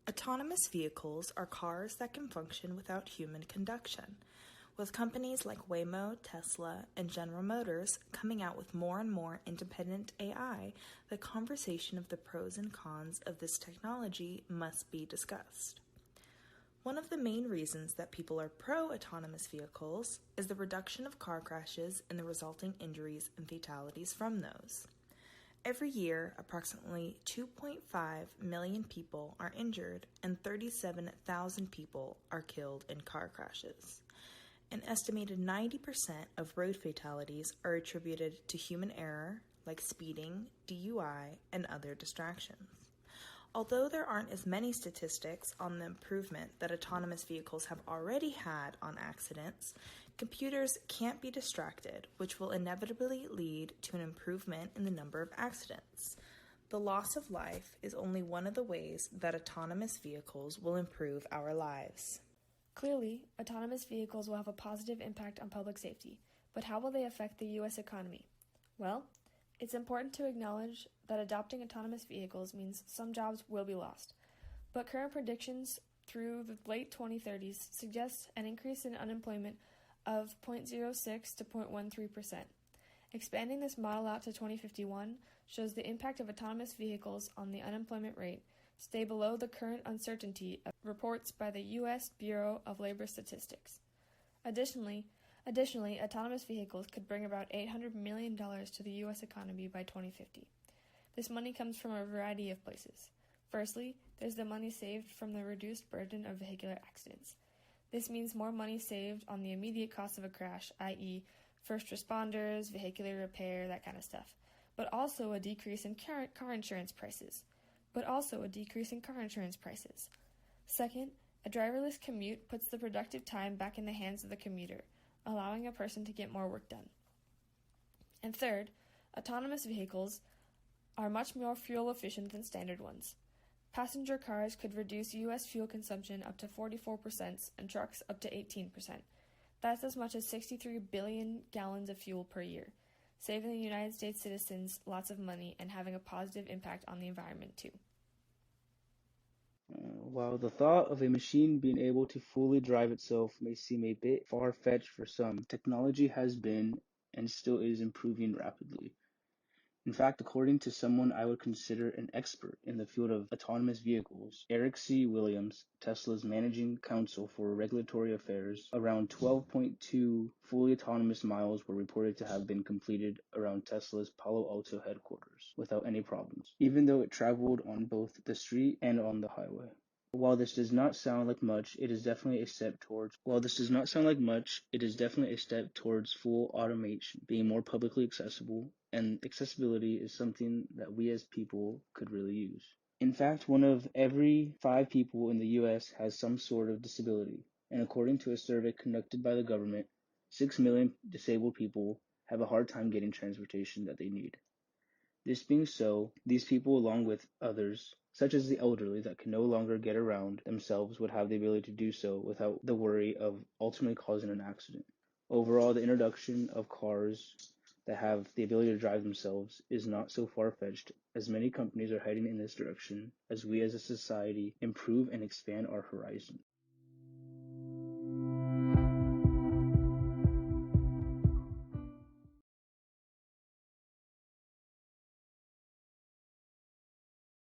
Autonomous vehicles are cars that can function without human conduction. With companies like Waymo, Tesla, and General Motors coming out with more and more independent AI, the conversation of the pros and cons of this technology must be discussed. One of the main reasons that people are pro-autonomous vehicles is the reduction of car crashes and the resulting injuries and fatalities from those. Every year, approximately 2.5 million people are injured and 37,000 people are killed in car crashes. An estimated 90% of road fatalities are attributed to human error, like speeding, DUI, and other distractions. Although there aren't as many statistics on the improvement that autonomous vehicles have already had on accidents, computers can't be distracted, which will inevitably lead to an improvement in the number of accidents. The loss of life is only one of the ways that autonomous vehicles will improve our lives. Clearly, autonomous vehicles will have a positive impact on public safety, but how will they affect the U.S. economy? Well, it's important to acknowledge that adopting autonomous vehicles means some jobs will be lost, but current predictions through the late 2030s suggest an increase in unemployment of 0.06 to 0.13%. Expanding this model out to 2051 shows the impact of autonomous vehicles on the unemployment rate stay below the current uncertainty of reports by the U.S. Bureau of Labor Statistics. Additionally, autonomous vehicles could bring about $800 million to the U.S. economy by 2050. This money comes from a variety of places. Firstly, there's the money saved from the reduced burden of vehicular accidents. This means more money saved on the immediate cost of a crash, i.e., first responders, vehicular repair, that kind of stuff, but also a decrease in car insurance prices. Second, a driverless commute puts the productive time back in the hands of the commuter, allowing a person to get more work done. And third, autonomous vehicles are much more fuel efficient than standard ones. Passenger cars could reduce U.S. fuel consumption up to 44% and trucks up to 18%. That's as much as 63 billion gallons of fuel per year, saving the United States citizens lots of money and having a positive impact on the environment too. While the thought of a machine being able to fully drive itself may seem a bit far-fetched for some, technology has been and still is improving rapidly. In fact, according to someone I would consider an expert in the field of autonomous vehicles, Eric C. Williams, Tesla's managing counsel for regulatory affairs, around 12.2 fully autonomous miles were reported to have been completed around Tesla's Palo Alto headquarters without any problems, even though it traveled on both the street and on the highway. While this does not sound like much, it is definitely a step towards full automation, being more publicly accessible, and accessibility is something that we as people could really use. In fact, 1 of every 5 people in the US has some sort of disability, and according to a survey conducted by the government, 6 million disabled people have a hard time getting transportation that they need. This being so, these people, along with others, such as the elderly that can no longer get around themselves, would have the ability to do so without the worry of ultimately causing an accident. Overall, the introduction of cars that have the ability to drive themselves is not so far-fetched, as many companies are heading in this direction as we as a society improve and expand our horizon.